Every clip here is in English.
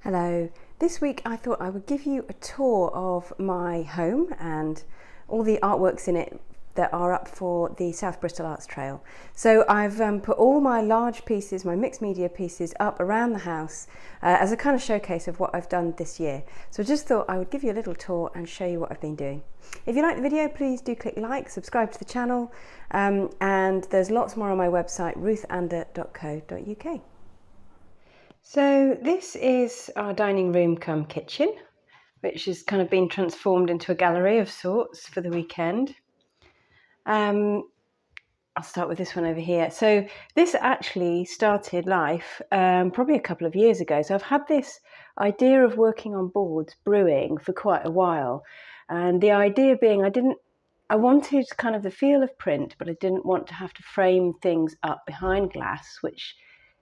Hello. This week I thought I would give you a tour of my home and all the artworks in it that are up for the South Bristol Art Trail. So I've put all my large pieces, my mixed media pieces, up around the house as a kind of showcase of what I've done this year. So I just thought I would give you a little tour and show you what I've been doing. If you like the video, please do click like, subscribe to the channel, and there's lots more on my website, ruthander.co.uk. So this is our dining room cum kitchen, which has kind of been transformed into a gallery of sorts for the weekend. I'll start with this one over here. So this actually started life probably a couple of years ago. So I've had this idea of working on boards brewing for quite a while. And the idea being I wanted kind of the feel of print, but I didn't want to have to frame things up behind glass, which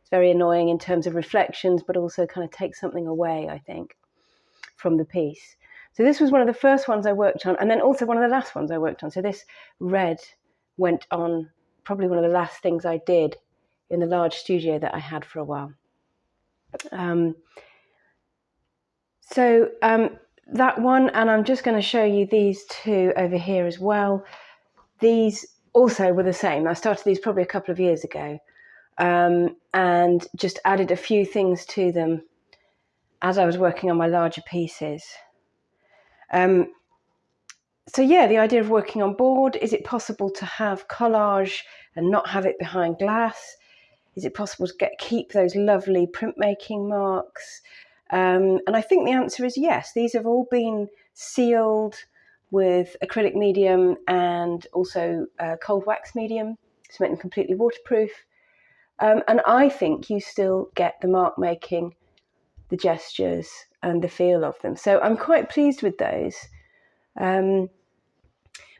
very annoying in terms of reflections, but also kind of takes something away, I think, from the piece. So this was one of the first ones I worked on, and then also one of the last ones I worked on. So this red went on probably one of the last things I did in the large studio that I had for a while. That one, and I'm just going to show you these two over here as well. These also were the same. I started these probably a couple of years ago. And just added a few things to them as I was working on my larger pieces. So yeah, the idea of working on board, is it possible to have collage and not have it behind glass? Is it possible to keep those lovely printmaking marks? And I think the answer is yes. These have all been sealed with acrylic medium and also cold wax medium to make them completely waterproof. And I think you still get the mark making, the gestures and the feel of them. So I'm quite pleased with those. But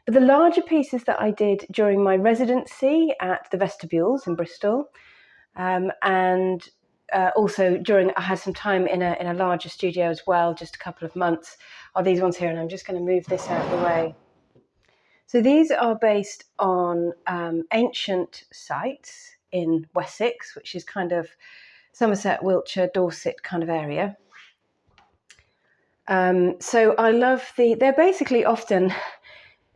the larger pieces that I did during my residency at the Vestibules in Bristol, and also I had some time in a larger studio as well, just a couple of months, are these ones here. And I'm just going to move this out of the way. So these are based on ancient sites in Wessex, which is kind of Somerset, Wiltshire, Dorset kind of area. So I love they're basically often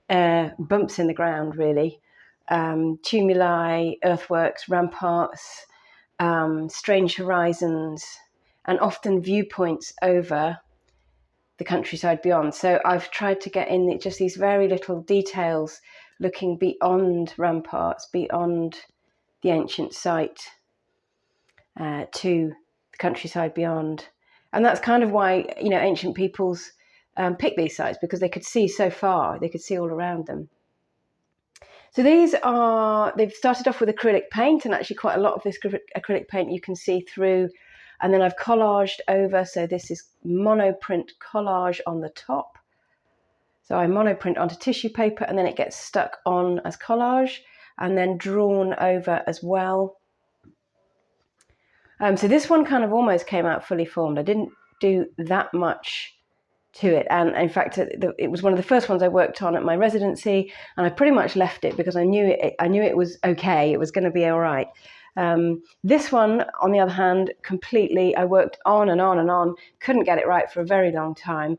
bumps in the ground, really. Tumuli, earthworks, ramparts, strange horizons, and often viewpoints over the countryside beyond. So I've tried to get in just these very little details, looking beyond ramparts, beyond the ancient site, to the countryside beyond. And that's kind of why, ancient peoples pick these sites, because they could see so far, they could see all around them. So they've started off with acrylic paint, and actually quite a lot of this acrylic paint you can see through. And then I've collaged over, so this is monoprint collage on the top. So I monoprint onto tissue paper, and then it gets stuck on as collage, and then drawn over as well. So this one kind of almost came out fully formed. I didn't do that much to it. And in fact, it was one of the first ones I worked on at my residency, and I pretty much left it because I knew it was okay. It was going to be all right. This one, on the other hand, I worked on and on and on, couldn't get it right for a very long time.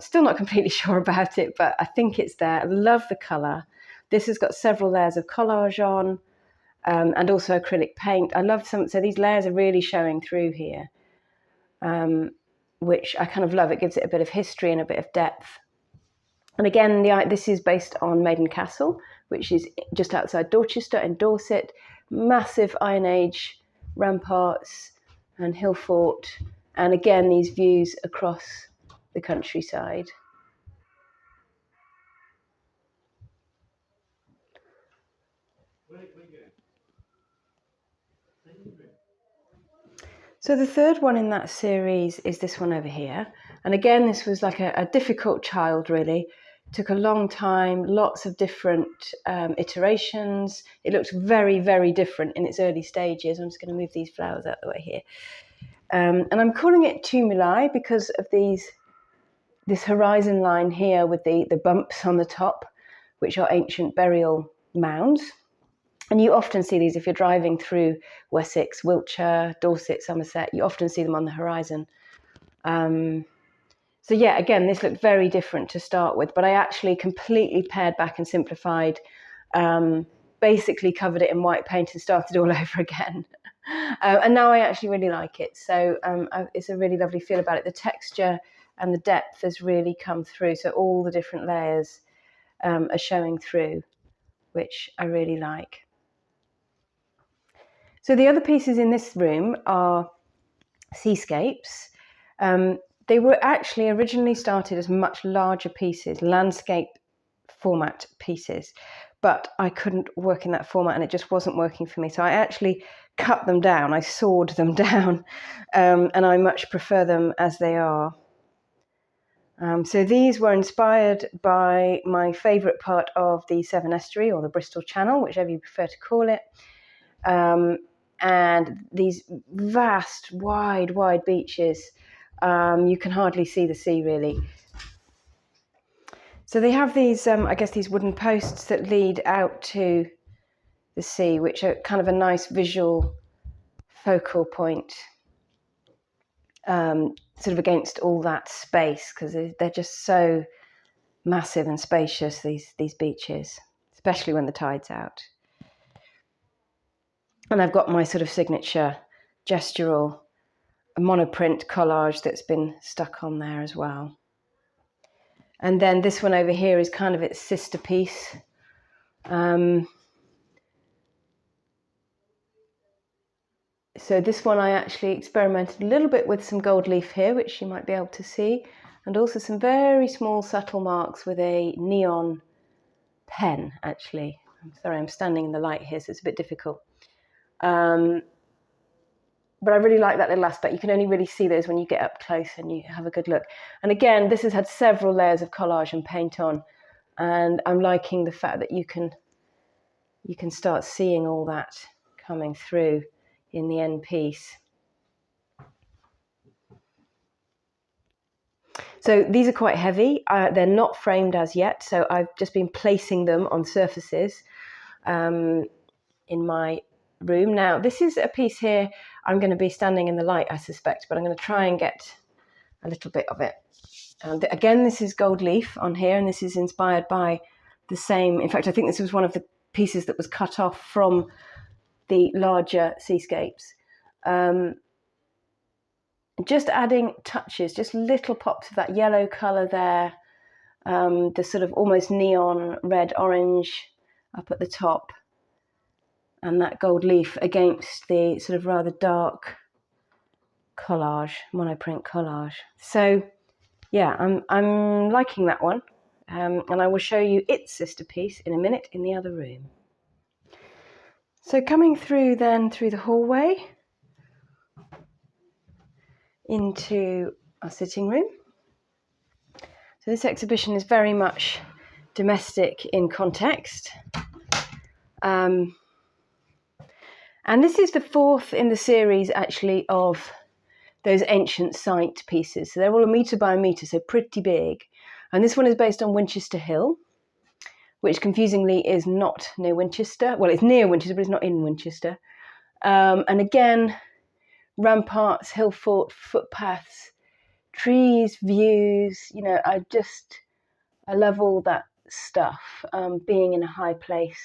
Still not completely sure about it, but I think it's there. I love the colour. This has got several layers of collage on, and also acrylic paint. I love so these layers are really showing through here, which I kind of love. It gives it a bit of history and a bit of depth. And again, this is based on Maiden Castle, which is just outside Dorchester in Dorset. Massive Iron Age ramparts and hill fort. And again, these views across the countryside. So the third one in that series is this one over here. And again, this was like a difficult child, really. It took a long time, lots of different iterations. It looked very, very different in its early stages. I'm just going to move these flowers out of the way here. And I'm calling it tumuli because of this horizon line here with the bumps on the top, which are ancient burial mounds. And you often see these if you're driving through Wessex, Wiltshire, Dorset, Somerset. You often see them on the horizon. So yeah, again, this looked very different to start with, but I actually completely pared back and simplified, basically covered it in white paint and started all over again. And now I actually really like it. So it's a really lovely feel about it. The texture and the depth has really come through. So all the different layers are showing through, which I really like. So the other pieces in this room are seascapes. They were actually originally started as much larger pieces, landscape format pieces, but I couldn't work in that format and it just wasn't working for me. So I actually cut them down, I sawed them down, and I much prefer them as they are. So these were inspired by my favourite part of the Severn Estuary, or the Bristol Channel, whichever you prefer to call it. And these vast, wide beaches, you can hardly see the sea really. So they have these, I guess, these wooden posts that lead out to the sea, which are kind of a nice visual focal point, sort of against all that space, because they're just so massive and spacious, these beaches, especially when the tide's out. And I've got my sort of signature gestural monoprint collage that's been stuck on there as well. And then this one over here is kind of its sister piece. So this one I actually experimented a little bit with some gold leaf here, which you might be able to see, and also some very small subtle marks with a neon pen, actually. I'm sorry, I'm standing in the light here, so it's a bit difficult. But I really like that little aspect. You can only really see those when you get up close and you have a good look. And again, this has had several layers of collage and paint on, and I'm liking the fact that you can start seeing all that coming through in the end piece. So these are quite heavy. They're not framed as yet, so I've just been placing them on surfaces in my room. Now, this is a piece here. I'm going to be standing in the light, I suspect, but I'm going to try and get a little bit of it. And again, this is gold leaf on here, and this is inspired by the same. In fact, I think this was one of the pieces that was cut off from the larger seascapes. Just adding touches, just little pops of that yellow colour there, the sort of almost neon red orange up at the top, and that gold leaf against the sort of rather dark collage, monoprint collage. So yeah, I'm liking that one, and I will show you its sister piece in a minute in the other room. So coming through then through the hallway into our sitting room. So this exhibition is very much domestic in context. And this is the fourth in the series, actually, of those ancient site pieces. So they're all 1 metre by 1 metre, so pretty big. And this one is based on Winchester Hill, which confusingly is not near Winchester. Well, it's near Winchester, but it's not in Winchester. And again, ramparts, hill fort, footpaths, trees, views, you know, I love all that stuff, being in a high place.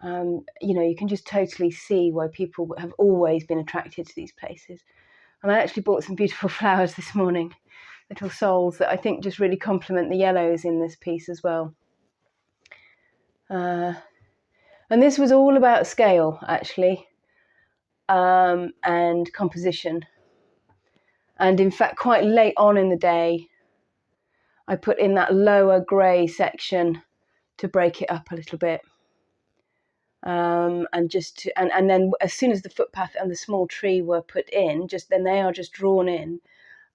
You know, you can just totally see why people have always been attracted to these places. And I actually bought some beautiful flowers this morning, little souls that I think just really complement the yellows in this piece as well. And this was all about scale, actually, and composition. And in fact, quite late on in the day, I put in that lower grey section to break it up a little bit. And then as soon as the footpath and the small tree were put in, then they are just drawn in.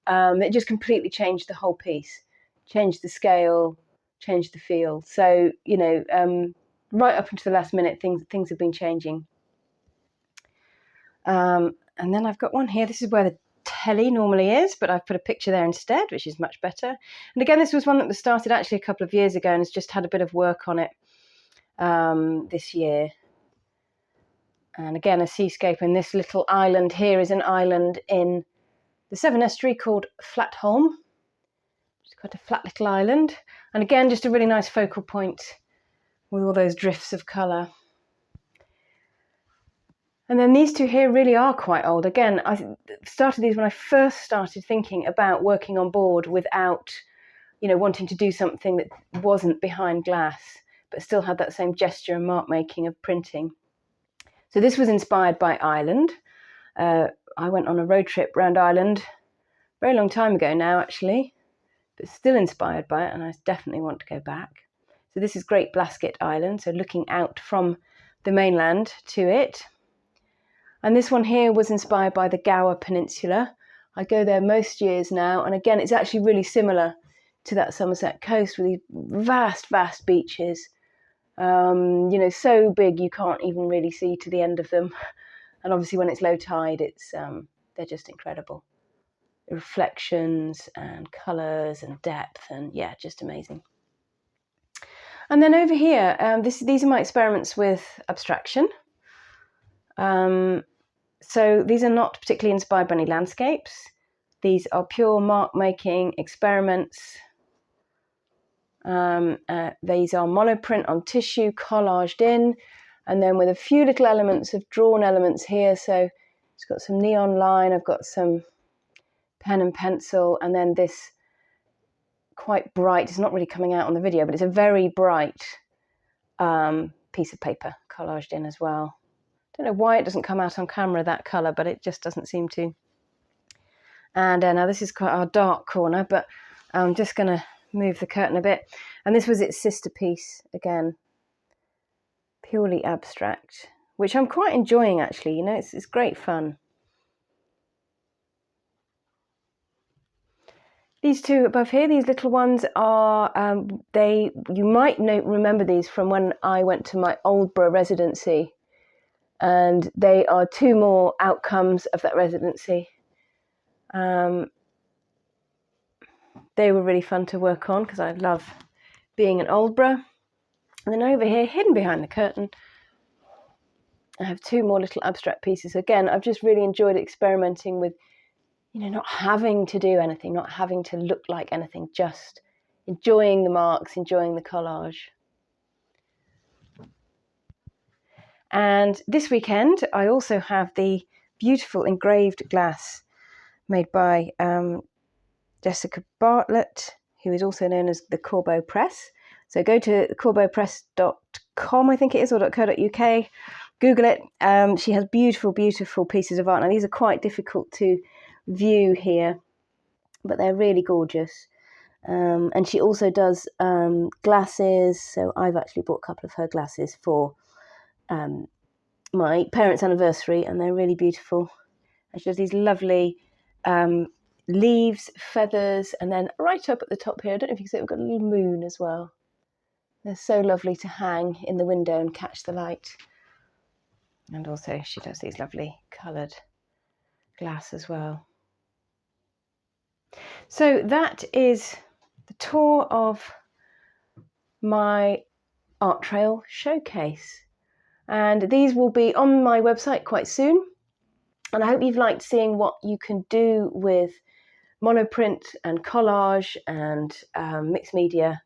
It just completely changed the whole piece, changed the scale, changed the feel. So, you know, right up until the last minute, things have been changing. And then I've got one here. This is where the telly normally is, but I've put a picture there instead, which is much better. And again, this was one that was started actually a couple of years ago and has just had a bit of work on it this year. And again, a seascape, and this little island here is an island in the Severn Estuary called Flatholm. It's quite a flat little island. And again, just a really nice focal point with all those drifts of colour. And then these two here really are quite old. Again, I started these when I first started thinking about working on board without, wanting to do something that wasn't behind glass, but still had that same gesture and mark making of printing. So this was inspired by Ireland. I went on a road trip around Ireland a very long time ago now, actually, but still inspired by it, and I definitely want to go back. So this is Great Blasket Island, so looking out from the mainland to it. And this one here was inspired by the Gower Peninsula. I go there most years now, and again, it's actually really similar to that Somerset coast with these vast, vast beaches. So big you can't even really see to the end of them. And obviously when it's low tide, they're just incredible. Reflections and colours and depth, and yeah, just amazing. And then over here, these are my experiments with abstraction. So these are not particularly inspired by any landscapes. These are pure mark-making experiments. These are monoprint on tissue, collaged in, and then with a few little elements of drawn elements here. So it's got some neon line, I've got some pen and pencil, and then this quite bright, it's not really coming out on the video, but it's a very bright piece of paper collaged in as well. Don't know why it doesn't come out on camera that colour, but it just doesn't seem to. And now this is quite our dark corner, but I'm just going to move the curtain a bit. And this was its sister piece, again, purely abstract, which I'm quite enjoying actually, it's great fun. These two above here, these little ones are, you might remember these from when I went to my Aldborough residency. And they are two more outcomes of that residency. They were really fun to work on because I love being in Aldborough. And then over here, hidden behind the curtain, I have two more little abstract pieces. Again, I've just really enjoyed experimenting with, not having to do anything, not having to look like anything, just enjoying the marks, enjoying the collage. And this weekend, I also have the beautiful engraved glass made by Jessica Bartlett, who is also known as the Corbeau Press. So go to corbeaupress.com, I think it is, or .co.uk. Google it. She has beautiful, beautiful pieces of art. Now, these are quite difficult to view here, but they're really gorgeous. And she also does glasses. So I've actually bought a couple of her glasses for my parents' anniversary, and they're really beautiful. And she has these lovely leaves, feathers, and then right up at the top here, I don't know if you can see it, we've got a little moon as well. They're so lovely to hang in the window and catch the light. And also she does these lovely coloured glass as well. So that is the tour of my art trail showcase. And these will be on my website quite soon. And I hope you've liked seeing what you can do with monoprint and collage and mixed media